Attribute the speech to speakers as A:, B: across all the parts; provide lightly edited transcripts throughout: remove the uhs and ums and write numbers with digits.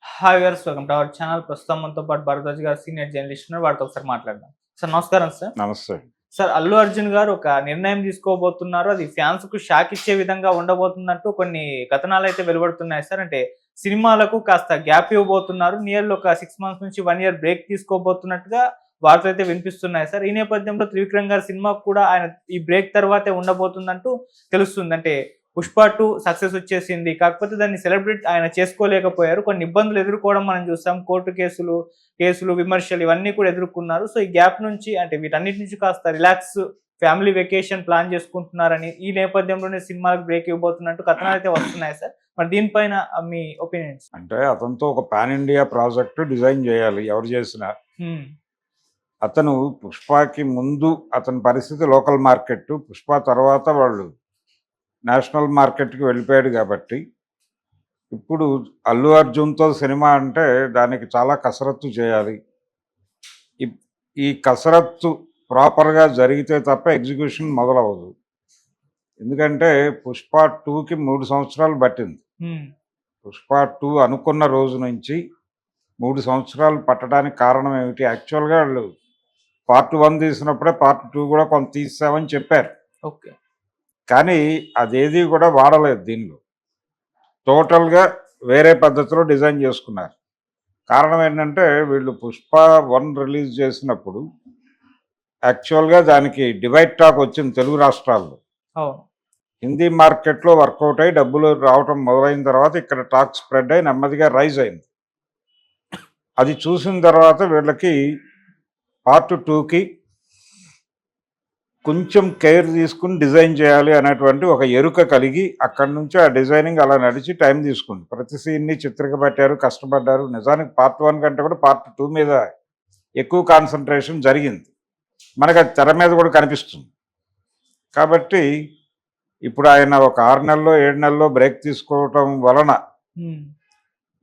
A: Hi viewers, welcome to our channel. ప్రస్తుతం మనతో పాటు భరద్వాజ్ గారు సీనియర్ జర్నలిస్ట్ ఉన్నారు. వారితో ఒకసారి మాట్లాడదాం. సార్ నమస్కారం సార్.
B: నమస్తే.
A: సార్, అల్లు అర్జున్ గారు ఒక నిర్ణయం తీసుకోబోతున్నారు. అది ఫ్యాన్స్ కు షాక్ ఇచ్చే విధంగా ఉండబోతున్నట్టు కొన్ని కథనాలు అయితే వెలువడుతున్నాయి సార్. అంటే సినిమాలకు కాస్త గ్యాప్ ఇవ్వబోతున్నారు. నియర్లీ ఒక 6 మంత్స్ నుంచి 1 ఇయర్ బ్రేక్ తీసుకోబోతున్నట్టుగా వార్తలు అయితే వినిపిస్తున్నాయి సార్. ఈ నేపథ్యంలో త్రివిక్రమ్ గారి సినిమాకు కూడా ఆయన ఈ బ్రేక్ తర్వాతే ఉండబోతుందంటూ తెలుస్తుంది. అంటే పుష్ప 2 సక్సెస్ వచ్చేసింది. కాకపోతే దాన్ని సెలబ్రేట్ ఆయన చేసుకోలేకపోయారు. కొన్ని ఇబ్బందులు ఎదుర్కోవడం మనం చూసాం. కోర్టు కేసులు, విమర్శలు ఇవన్నీ కూడా ఎదుర్కొన్నారు. సో ఈ గ్యాప్ నుంచి అంటే వీటన్నిటి నుంచి కాస్త రిలాక్స్ ఫ్యామిలీ వెకేషన్ ప్లాన్ చేసుకుంటున్నారని, ఈ నేపథ్యంలోనే సినిమాలకు బ్రేక్ ఇవ్వబోతున్నట్టు కథనాలు అయితే వస్తున్నాయి సార్. మరి దీనిపైన మీ ఒపీనియన్స్?
B: అంటే అతనితో ఒక పాన్ ఇండియా ప్రాజెక్ట్ డిజైన్ చేయాలి ఎవరు చేసినా. అతను పుష్పకి ముందు అతని పరిస్థితి లోకల్ మార్కెట్, పుష్ప తర్వాత వాళ్ళు నేషనల్ మార్కెట్కి వెళ్ళిపోయాడు కాబట్టి ఇప్పుడు అల్లు అర్జున్తో సినిమా అంటే దానికి చాలా కసరత్తు చేయాలి. ఈ కసరత్తు ప్రాపర్గా జరిగితే తప్ప ఎగ్జిక్యూషన్ మొదలవదు. ఎందుకంటే పుష్ప 2కి 3 సంవత్సరాలు పట్టింది. పుష్ప 2 అనుకున్న రోజు నుంచి 3 సంవత్సరాలు పట్టడానికి కారణం ఏమిటి? యాక్చువల్గా వాళ్ళు పార్ట్ 1 తీసినప్పుడే పార్ట్ 2 కూడా కొంత తీసామని చెప్పారు.
A: ఓకే.
B: కానీ అదేది కూడా వాడలేదు. దీనిలో టోటల్గా వేరే పద్ధతిలో డిజైన్ చేసుకున్నారు. కారణం ఏంటంటే వీళ్ళు పుష్ప 1 రిలీజ్ చేసినప్పుడు యాక్చువల్గా దానికి డివైడ్ టాక్ వచ్చింది తెలుగు రాష్ట్రాల్లో. హిందీ మార్కెట్లో వర్కౌట్ అయ్యి డబ్బులు రావటం మొదలైన తర్వాత ఇక్కడ టాక్ స్ప్రెడ్ అయ్యి నెమ్మదిగా రైజ్ అయింది. అది చూసిన తర్వాత వీళ్ళకి పార్ట్ 2కి కొంచెం కేర్ తీసుకుని డిజైన్ చేయాలి అనేటువంటి ఒక ఎరుక కలిగి అక్కడి నుంచి ఆ డిజైనింగ్ అలా నడిచి టైం తీసుకుంది. ప్రతి సీన్ని చిత్రీకరించారు, కష్టపడ్డారు. నిజానికి పార్ట్ 1 కంటే కూడా పార్ట్ 2 మీద ఎక్కువ కాన్సన్ట్రేషన్ జరిగింది. మనకు అది తెర మీద కూడా కనిపిస్తుంది. కాబట్టి ఇప్పుడు ఆయన ఒక 6 నెలల్లో 7 నెలల్లో బ్రేక్ తీసుకోవటం వలన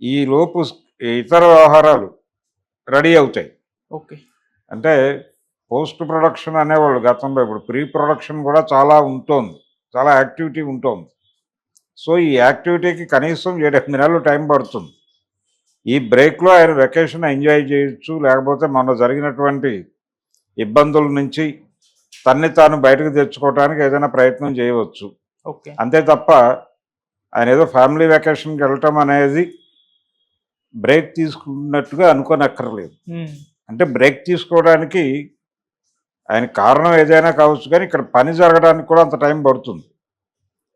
B: ఈ లోపు ఇతర వ్యవహారాలు రెడీ అవుతాయి.
A: ఓకే.
B: అంటే పోస్ట్ ప్రొడక్షన్ అనేవాళ్ళు గతంలో, ఇప్పుడు ప్రీ ప్రొడక్షన్ కూడా చాలా ఉంటుంది, చాలా యాక్టివిటీ ఉంటుంది. సో ఈ యాక్టివిటీకి కనీసం 7-8 నెలలు టైం పడుతుంది. ఈ బ్రేక్లో ఆయన వెకేషన్ ఎంజాయ్ చేయొచ్చు, లేకపోతే మొన్న జరిగినటువంటి ఇబ్బందుల నుంచి తన్ని తాను బయటకు తెచ్చుకోవడానికి ఏదైనా ప్రయత్నం చేయవచ్చు. అంతే తప్ప ఆయన ఏదో ఫ్యామిలీ వెకేషన్కి వెళ్ళటం అనేది బ్రేక్ తీసుకున్నట్టుగా అనుకోనక్కర్లేదు. అంటే బ్రేక్ తీసుకోవడానికి ఆయన కారణం ఏదైనా కావచ్చు, కానీ ఇక్కడ పని జరగడానికి కూడా అంత టైం పడుతుంది.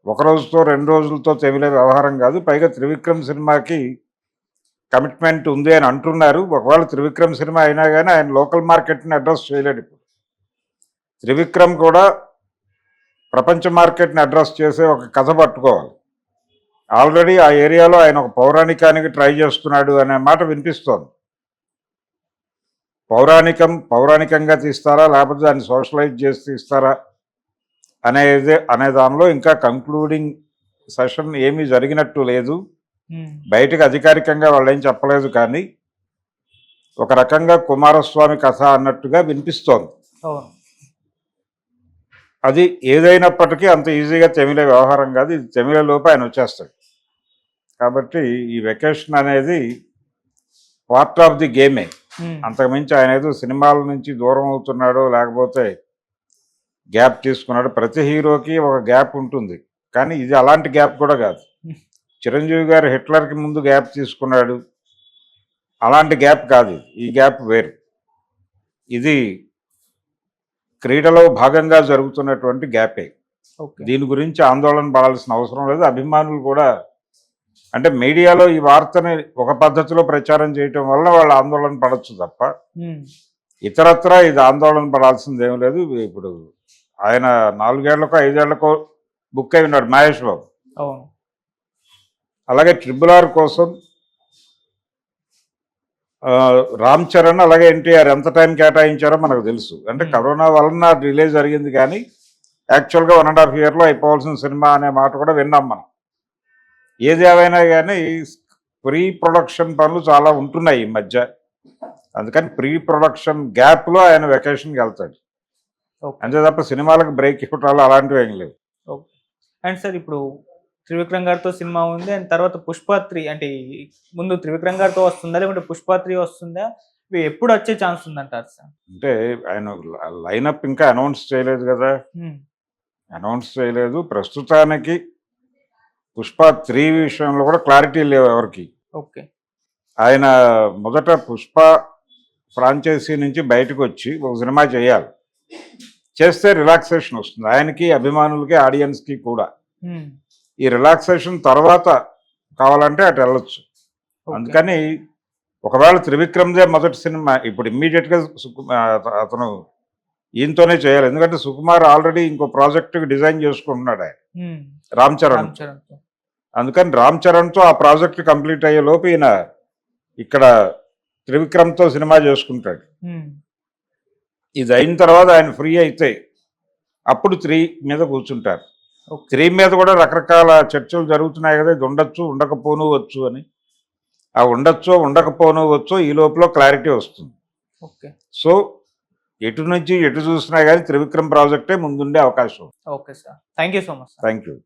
B: ఒక రోజుతో 2 రోజులతో తెమిలే వ్యవహారం కాదు. పైగా త్రివిక్రమ్ సినిమాకి కమిట్మెంట్ ఉంది అని అంటున్నారు. ఒకవేళ త్రివిక్రమ్ సినిమా అయినా కానీ ఆయన లోకల్ మార్కెట్ని అడ్రస్ చేయలేడు. ఇప్పుడు త్రివిక్రమ్ కూడా ప్రపంచ మార్కెట్ని అడ్రస్ చేసే ఒక కథ పట్టుకోవాలి. ఆల్రెడీ ఆ ఏరియాలో ఆయన ఒక పౌరాణికానికి ట్రై చేస్తున్నాడు అనే మాట వినిపిస్తోంది. పౌరాణికంగా తీస్తారా, లేకపోతే దాన్ని సోషలైజ్ చేసి తీస్తారా అనే దానిలో ఇంకా కంక్లూడింగ్ సెషన్ ఏమీ జరిగినట్టు లేదు. బయటకు అధికారికంగా వాళ్ళు ఏం చెప్పలేదు, కానీ ఒక రకంగా కుమారస్వామి కథ అన్నట్టుగా వినిపిస్తోంది. అది ఏదైనప్పటికీ అంత ఈజీగా తెమిలే వ్యవహారం కాదు. ఇది తెమిలే లోపు ఆయన వచ్చేస్తాడు. కాబట్టి ఈ వెకేషన్ అనేది పార్ట్ ఆఫ్ ది గేమే. అంతకుమించి ఆయన ఏదో సినిమాల నుంచి దూరం అవుతున్నాడో, లేకపోతే గ్యాప్ తీసుకున్నాడు. ప్రతి హీరోకి ఒక గ్యాప్ ఉంటుంది, కానీ ఇది అలాంటి గ్యాప్ కూడా కాదు. చిరంజీవి గారు హిట్లర్కి ముందు గ్యాప్ తీసుకున్నాడు, అలాంటి గ్యాప్ కాదు. ఈ గ్యాప్ వేరు. ఇది క్రీడలో భాగంగా జరుగుతున్నటువంటి గ్యాపే. దీని గురించి ఆందోళన పడాల్సిన అవసరం లేదు. అభిమానులు కూడా, అంటే మీడియాలో ఈ వార్తని ఒక పద్ధతిలో ప్రచారం చేయటం వల్ల వాళ్ళు ఆందోళన పడవచ్చు తప్ప ఇతరత్రా ఇది ఆందోళన పడాల్సింది ఏం లేదు. ఇప్పుడు ఆయన 4 ఏళ్లకో 5 ఏళ్లకో బుక్ అయి ఉన్నాడు మహేష్ బాబు. అలాగే RRR కోసం రామ్ చరణ్, అలాగే ఎన్టీఆర్ ఎంత టైం కేటాయించారో మనకు తెలుసు. అంటే కరోనా వలన డిలే జరిగింది, కానీ యాక్చువల్గా 1.5 ఇయర్లో అయిపోవాల్సిన సినిమా అనే మాట కూడా విన్నాం మనం. ఏది ఏవైనా కానీ ప్రీ ప్రొడక్షన్ పనులు చాలా ఉంటున్నాయి ఈ మధ్య. అందుకని ప్రీ ప్రొడక్షన్ గ్యాప్లో ఆయన వెకేషన్కి వెళ్తాడు. అంతే తప్ప సినిమాలకు బ్రేక్ ఇవ్వటాలు అలాంటివి ఏం లేవు.
A: అండ్ సార్, ఇప్పుడు త్రివిక్రమ్ గారితో సినిమా ఉంది. అండ్ తర్వాత 'పుష్ప 3' అంటే ముందు త్రివిక్రమ్ గారితో వస్తుందా? లేకుంటే 'పుష్ప 3' వస్తుందా? ఇవి ఎప్పుడు వచ్చే ఛాన్స్ ఉందంటారు సార్?
B: అంటే ఆయన లైనప్ ఇంకా అనౌన్స్ చేయలేదు కదా,
A: హ్మ్.
B: అనౌన్స్ చేయలేదు ప్రస్తుతానికి. 'పుష్ప 3' విషయంలో కూడా క్లారిటీ లేవు ఎవరికి.
A: ఓకే.
B: ఆయన మొదట 'పుష్ప' ఫ్రాంచైజీ నుంచి బయటకు వచ్చి ఒక సినిమా చేయాలి. చేస్తే రిలాక్సేషన్ వస్తుంది ఆయనకి, అభిమానులకి, ఆడియన్స్కి కూడా.
A: హ్మ్.
B: ఈ రిలాక్సేషన్ తర్వాత కావాలంటే అటు వెళ్ళొచ్చు.
A: ఓకే.
B: అందుకని ఒకవేళ త్రివిక్రమ్దే మొదటి సినిమా ఇప్పుడు ఇమ్మీడియట్గా అతను ఈయనతోనే చేయాలి. ఎందుకంటే సుకుమార్ ఆల్రెడీ ఇంకో ప్రాజెక్ట్ డిజైన్ చేసుకుంటున్నాడు ఆయన,
A: హ్మ్.
B: రామ్ చరణ్.
A: రామ్ చరణ్‌తో.
B: అందుకని రామ్ చరణ్తో ఆ ప్రాజెక్ట్ కంప్లీట్ అయ్యే లోపు ఈయన ఇక్కడ త్రివిక్రమ్తో సినిమా చేసుకుంటాడు.
A: హ్మ్.
B: ఇది అయిన తర్వాత ఆయన ఫ్రీ అయితే అప్పుడు 3 మీద కూర్చుంటారు.
A: ఓకే.
B: 3 మీద కూడా రకరకాల చర్చలు జరుగుతున్నాయి కదా, ఇది ఉండొచ్చు ఉండకపోను వచ్చు అని. ఆ ఉండొచ్చో ఉండకపోను వచ్చో ఈ లోపల క్లారిటీ వస్తుంది.
A: ఓకే.
B: సో ఎటు నుంచి ఎటు చూసినా కానీ త్రివిక్రమ్ ప్రాజెక్టే ముందుండే అవకాశం.
A: Okay sir. Thank you so much sir.
B: Thank you.